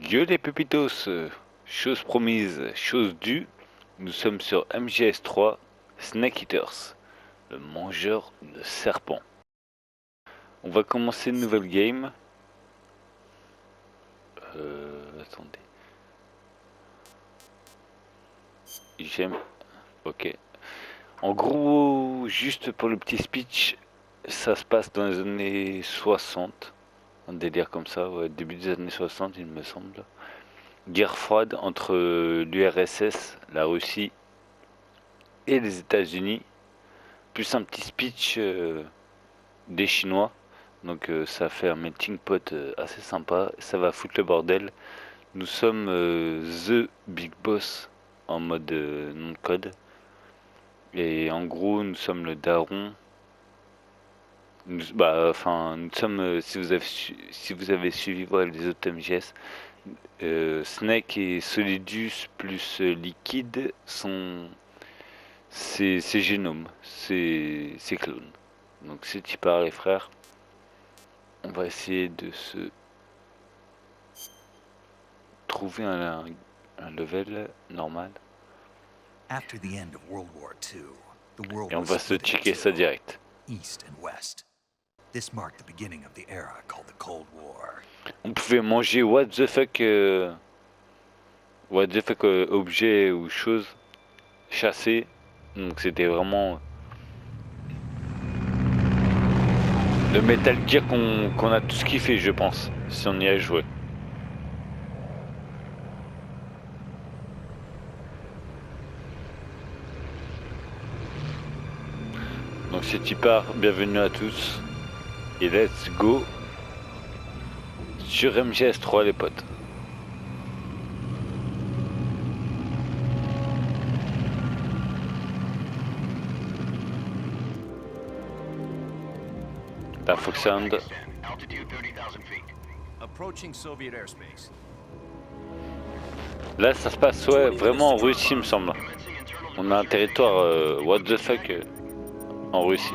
Yo les pépitos, chose promise, chose due, nous sommes sur MGS3, Snake Eaters, le mangeur de serpents. On va commencer une nouvelle game. Attendez. J'aime. Ok. En gros, juste pour le petit speech, ça se passe dans les années 60. Un délire comme ça, ouais, début des années 60 il me semble. Guerre froide entre l'URSS, la Russie et les États-Unis, plus un petit speech des Chinois. Donc ça fait un melting pot assez sympa, ça va foutre le bordel. Nous sommes The Big Boss en mode nom de code. Et en gros, nous sommes le daron. Nous sommes, si vous avez suivi voilà, les autres MGS, Snake et Solidus plus Liquide sont ses génomes, ses clones. Donc c'est type les frères. On va essayer de se trouver un level normal. Et on va se checker ça direct. On pouvait manger what the fuck objet ou chose chasser. Donc c'était vraiment le Metal Gear qu'on a tous kiffé, je pense, si on y a joué. Donc c'est Tipar, bienvenue à tous. Et let's go sur MGS3 les potes. La Fox Sound. Là ça se passe ouais, vraiment en Russie me semble. On a un territoire what the fuck en Russie.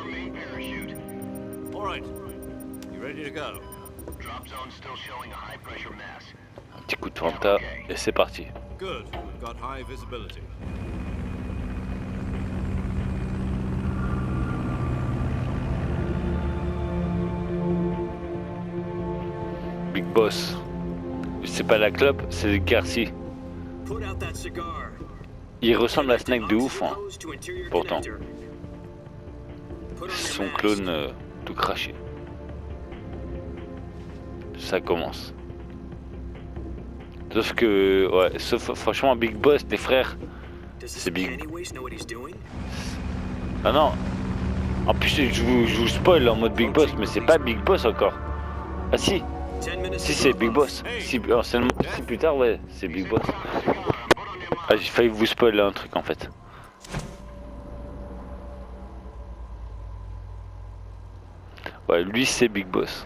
Un petit coup de Fanta et c'est parti. Big Boss. C'est pas la clope, c'est le Garci. Il ressemble à Snake de ouf, hein. Pourtant. Son clone tout craché. Ça commence. Sauf que, ouais, franchement, Big Boss, les frères, c'est Big. Ah non. En plus, je vous spoil en mode Big Boss, mais c'est pas Big Boss encore. Ah si. Si c'est Big Boss. Si, si plus tard, ouais, c'est Big Boss. Ah, j'ai failli vous spoiler un truc en fait. Ouais, lui c'est Big Boss.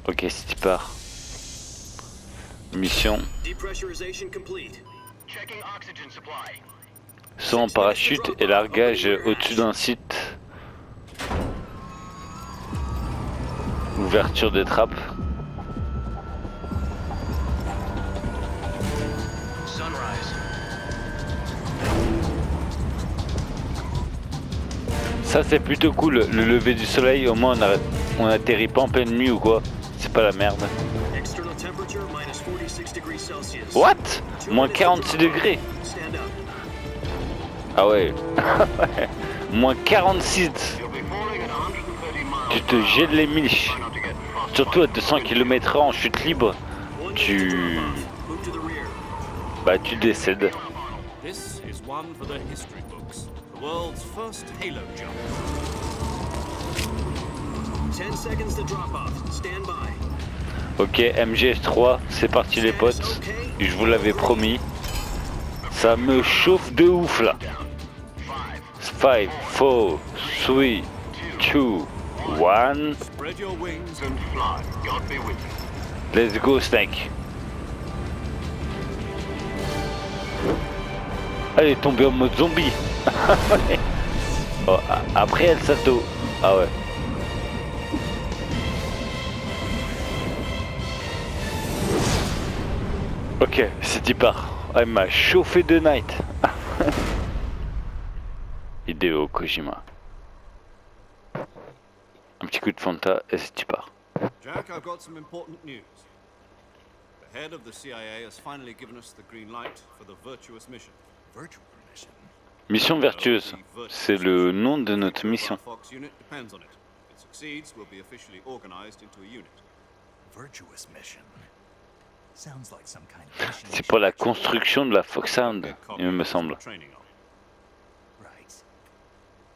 Ok, si tu pars. Mission. Saut en parachute et largage au-dessus d'un site. Ouverture des trappes. Ça c'est plutôt cool, le lever du soleil, au moins on atterrit pas en pleine nuit ou quoi. C'est pas la merde. What? Moins 46 degrés. Ah ouais. Moins 46. Tu te gèles les miches. Surtout à 200 km/h en chute libre. Tu décèdes. World's first halo jump. 10 seconds to drop off. Stand by. Ok, MGS3, c'est parti les potes. Je vous l'avais promis. Ça me chauffe de ouf là. 5, 4, 3, 2, 1. Let's go Snake. Elle est tombée en mode zombie. Oh, après elle sato. Ah ouais. Ok, c'est y part. Ah, il m'a chauffé de night. Hideo Kojima. Un petit coup de Fanta et c'est y part. Jack, I've got some important news. The head of the CIA has finally given us the green light for the virtuous mission. Virtual mission? Mission vertueuse, c'est le nom de notre mission. Fox unit depends on it. If it succeeds, we'll be officially organized into a unit. Virtuous mission? Sounds like some kind of mission. C'est pour la construction de la Foxhound, il me semble. Right.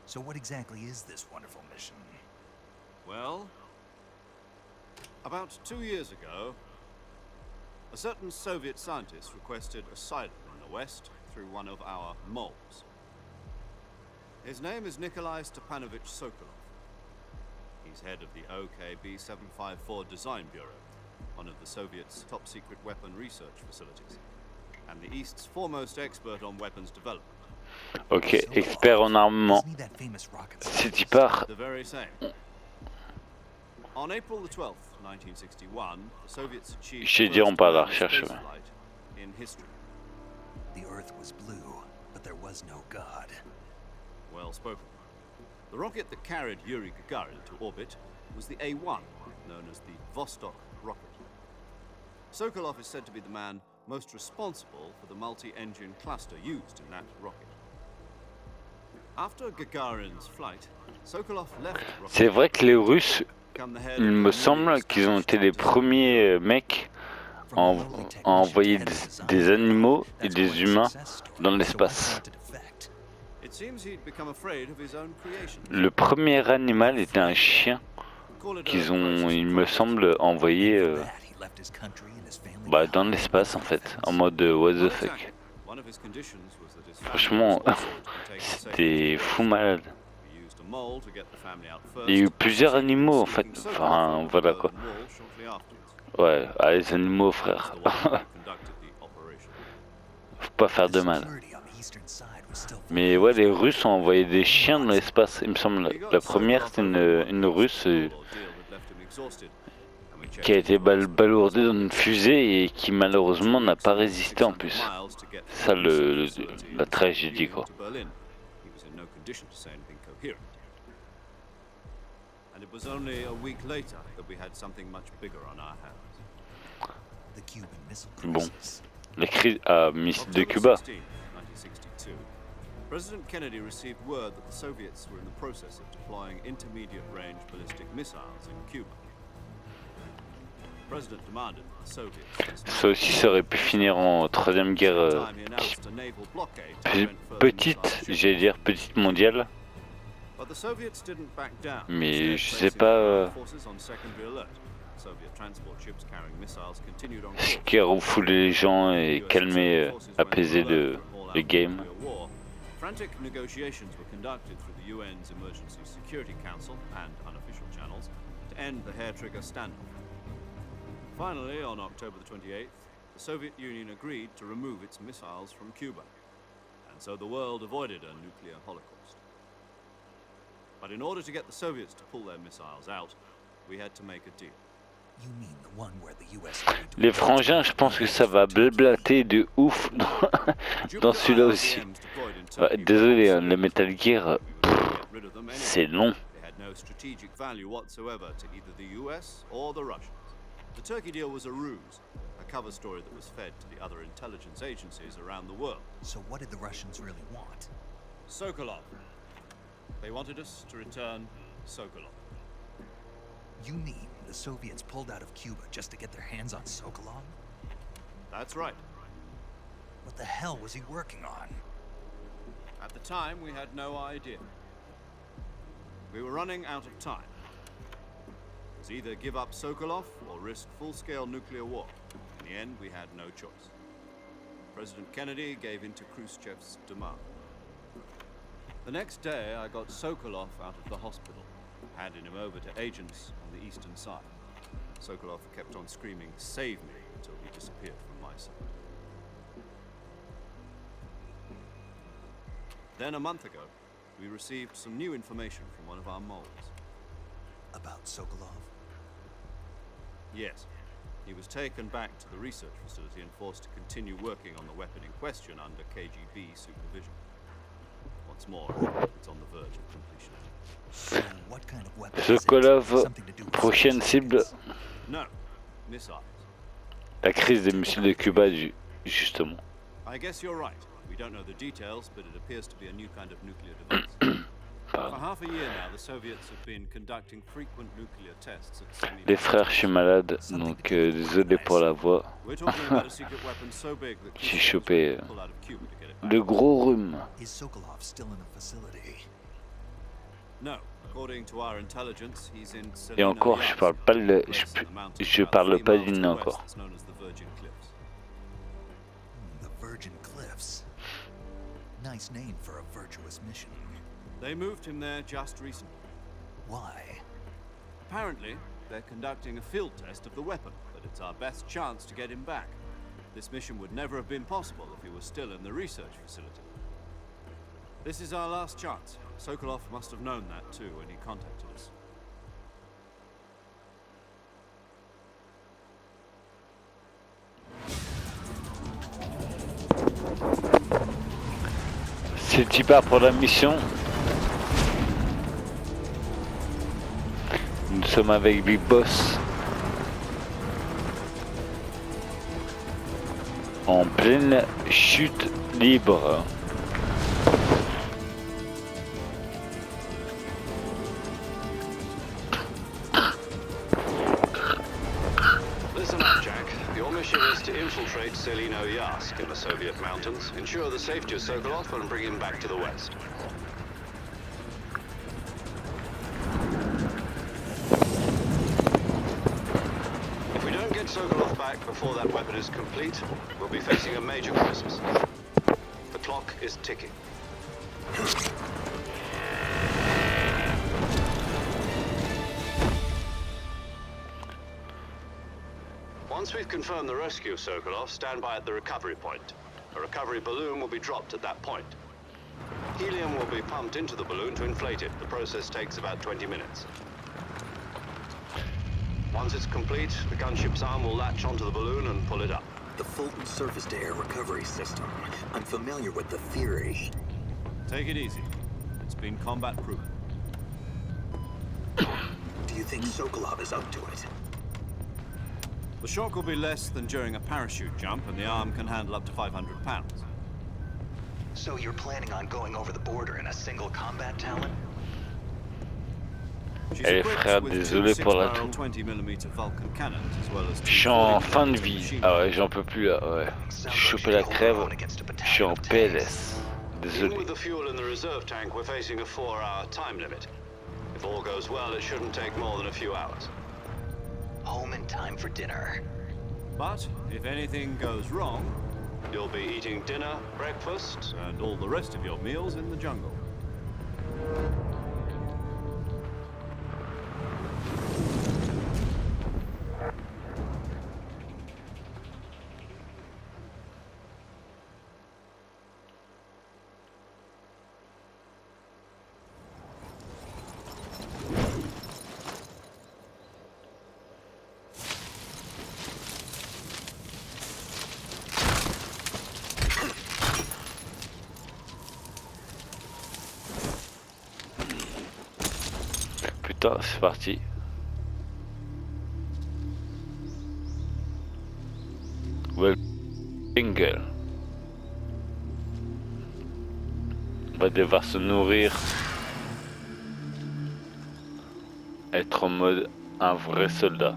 So what exactly is this wonderful mission? Well, about 2 years ago, a certain Soviet scientist requested asylum in the West through one of our moles. His name is Nikolai Stepanovich Sokolov. He's head of the OKB 754 Design Bureau, one of the Soviets' top-secret weapon research facilities, and the East's foremost expert on weapons development. Ok, expert en armement. Isn't he that famous rocket C'est y part. The very same. On April the 12th, 1961, the Soviets achieved J'ai the dit on first part à la manned recherche. space Ouais. flight in history. The Earth was blue, but there was no God. Well spoken. The rocket that carried Yuri Gagarin to orbit was the A-1, known as the Vostok rocket. Sokolov is said to be the man most responsible for the multi-engine cluster used in that rocket. After Gagarin's flight, Sokolov left the rocket. C'est vrai que les Russes, become the head il of me the semble Yuri qu'ils ont été les Gagarin premiers mecs à envoyer des animaux et des humains dans l'espace. It seems he'd become afraid of his own creation. Le premier animal était un chien qu'ils ont, il me semble, envoyé dans l'espace en fait, en mode what the fuck. One of his conditions was that his Franchement, family was also to be taken safely. c'était fou malade. We used a mole to get the family out first. Il y a eu plusieurs animaux en fait, enfin voilà quoi. Ouais, ah, les animaux frère, faut pas faire de mal. Mais ouais, les Russes ont envoyé des chiens dans l'espace, il me semble. La première c'était une Russe qui a été balourdée dans une fusée et qui malheureusement n'a pas résisté en plus. C'est ça la tragédie quoi. And it was only a week later that we had something much bigger on our hands. The Cuban Missile Bon, Crisis. la crise à Missile de Cuba. 16, 1962, President Kennedy received word that the Soviets were in the process of deploying intermediate-range ballistic missiles in Cuba. The President demanded that the Soviets Ça aussi, ça aurait pu finir en troisième guerre petite, j'allais dire petite mondiale. But the Soviets didn't back down. Mais je sais pas Forces on secondary alert. Soviet transport ships carrying missiles continued on ce course. qui a refoulé les gens et calmé, apaisé le game. Frantic negotiations were conducted through the UN's Emergency Security Council and unofficial channels to end the hair-trigger standoff. Finally, on October the 28th, the Soviet Union agreed to remove its missiles from Cuba, and so the world avoided a nuclear holocaust. But in order to get the Soviets to pull their missiles out, we had to make a deal. You mean the one where the US agreed to Les frangins, je pense que ça va blablater de ouf dans celui-là aussi. Ouais, désolé, hein, le Metal Gear, c'est long. They had no strategic value whatsoever to either the US or the Russians. The Turkey deal was a ruse, a cover story that was fed to the other intelligence agencies around the world. So what did the Russians really want? Sokolov. They wanted us to return Sokolov. You mean the Soviets pulled out of Cuba just to get their hands on Sokolov? That's right. What the hell was he working on? At the time, we had no idea. We were running out of time. It was either give up Sokolov or risk full-scale nuclear war. In the end, we had no choice. President Kennedy gave in to Khrushchev's demand. The next day, I got Sokolov out of the hospital, handed him over to agents on the eastern side. Sokolov kept on screaming, "Save me," until he disappeared from my sight. Then a month ago, we received some new information from one of our moles. About Sokolov? Yes. He was taken back to the research facility and forced to continue working on the weapon in question under KGB supervision. What's more, it's on the verge of completion. So what kind of weapon is it? Sokolov, Something to do with prochaine cible, No, missiles. la crise des missiles de Cuba, justement. I guess you're right. We don't know the details, but it appears to be a new kind of nuclear device. For half a year now, the Soviets have been conducting frequent nuclear tests at semi- Les frères, je suis malade, donc désolé pour la voix. We're talking about a secret weapon so big that J'ai Khrushchev was chopé ready to pull out of Cuba to get it back. le gros rhume. Is Sokolov still in the facility? No, according to our intelligence, he's in Et encore, je parle pas je parle pas du nom encore. It's known as the Virgin Cliffs. The Virgin Cliffs. Nice name for a virtuous mission. They moved him there just recently. Why? Apparently, they're conducting a field test of the weapon, but it's our best chance to get him back. This mission would never have been possible if he was still in the research facility. This is our last chance. Sokolov must have known that too when he contacted us. C'est tu pars pour la mission. Nous sommes avec Big Boss. En pleine chute libre. Listen up, Jack. Your mission is to infiltrate Selino-Yarsk in the Soviet mountains, ensure the safety of Sokolov, and bring him back to the west. If we don't get Sokolov back before that weapon is complete, we'll be facing a major crisis. The clock is ticking. Once we've confirmed the rescue of Sokolov, stand by at the recovery point. A recovery balloon will be dropped at that point. Helium will be pumped into the balloon to inflate it. The process takes about 20 minutes. Once it's complete, the gunship's arm will latch onto the balloon and pull it up. The Fulton surface-to-air recovery system. I'm familiar with the theory. Take it easy. It's been combat-proven. Do you think Sokolov is up to it? The shock will be less than during a parachute jump, and the arm can handle up to 500 pounds. So you're planning on going over the border in a single combat talon? She's Eh equipped frère, with désolé two pour la 6-barrel toux. 20mm Vulcan cannons, as well as Je suis en fin de 40mm vie. machine Ah guns. ouais, j'en peux plus là. Ouais. J'ai chopé la crève. Je suis en PLS. Even Désolé. with the fuel in the reserve tank, we're facing a 4-hour time limit. If all goes well, it shouldn't take more than a few hours. Home in time for dinner. But if anything goes wrong, You'll be eating dinner, breakfast, and all the rest of your meals in the jungle. Putain, c'est parti. Well, single. On va devoir se nourrir. Être en mode un vrai soldat.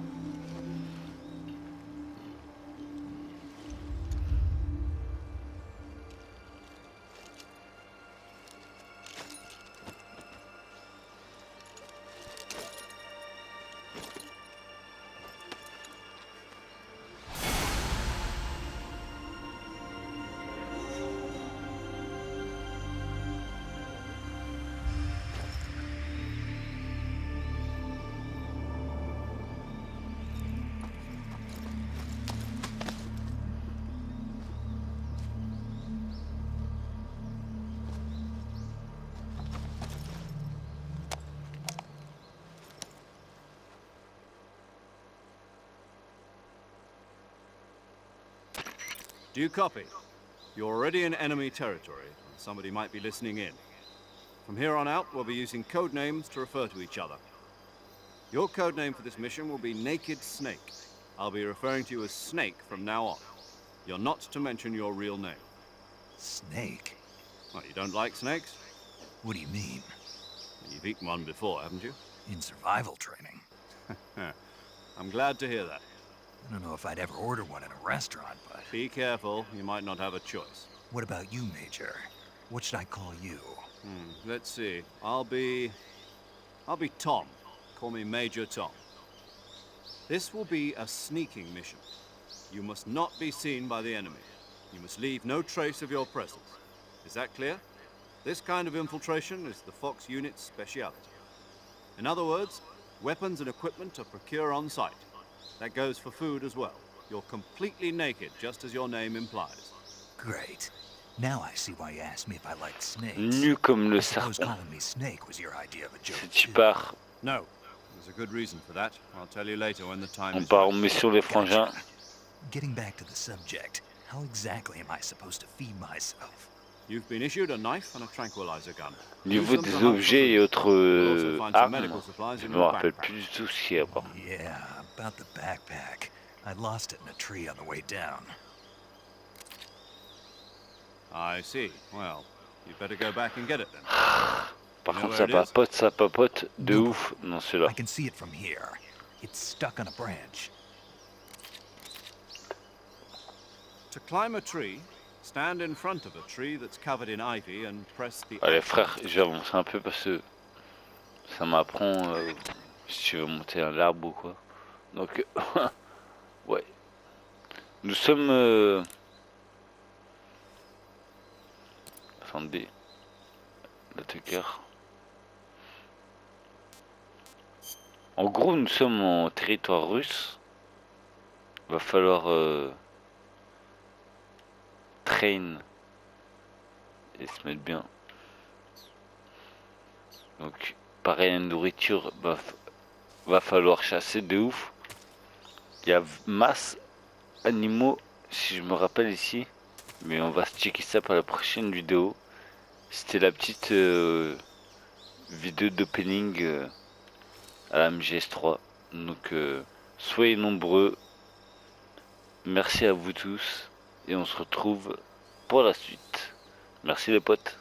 Do you copy? You're already in enemy territory, and somebody might be listening in. From here on out, we'll be using code names to refer to each other. Your code name for this mission will be Naked Snake. I'll be referring to you as Snake from now on. You're not to mention your real name. Snake? Well, you don't like snakes? What do you mean? You've eaten one before, haven't you? In survival training? I'm glad to hear that. I don't know if I'd ever order one in a restaurant, but... Be careful, you might not have a choice. What about you, Major? What should I call you? Let's see. I'll be Tom. Call me Major Tom. This will be a sneaking mission. You must not be seen by the enemy. You must leave no trace of your presence. Is that clear? This kind of infiltration is the Fox unit's speciality. In other words, weapons and equipment are procured on site. That goes for food as well. You're completely naked, just as your name implies. Great. Now I see why you asked me if I liked snakes. Nu comme le I suppose serpent. calling me Snake was your idea of a joke, Si tu too. pars, No, there's a good reason for that. I'll tell you later when the time on is part en right. mission les frangins. Gotcha. Getting back to the subject, how exactly am I supposed to feed myself? You've been issued a knife and a tranquilizer gun. Niveau Use them to des hunt for objets et food. autres You'll also find some armes, medical supplies je in me your rappelle backpack. plus du tout ce qu'il y a avant. Yeah, about the backpack. I lost it in a tree on the way down. I see. Well, you'd better go back and get it then. Par You know contre, where it is? ça papote de No ouf dans celui-là. I can see it from here. It's stuck on a branch. To climb a tree, stand in front of a tree that's covered in ivy and press the Allez X. frère, je vais avancer un peu parce que ça m'apprend si tu veux monter un arbre ou quoi. Donc, ouais. Nous sommes... Attendez. L'attaqueur. En gros, nous sommes en territoire russe. Va falloir train et se mettre bien. Donc, pareil, la nourriture, va falloir chasser de ouf. Il y a masse animaux, si je me rappelle ici. Mais on va se checker ça pour la prochaine vidéo. C'était la petite vidéo d'opening à la MGS3. Donc, soyez nombreux. Merci à vous tous. Et on se retrouve pour la suite. Merci les potes.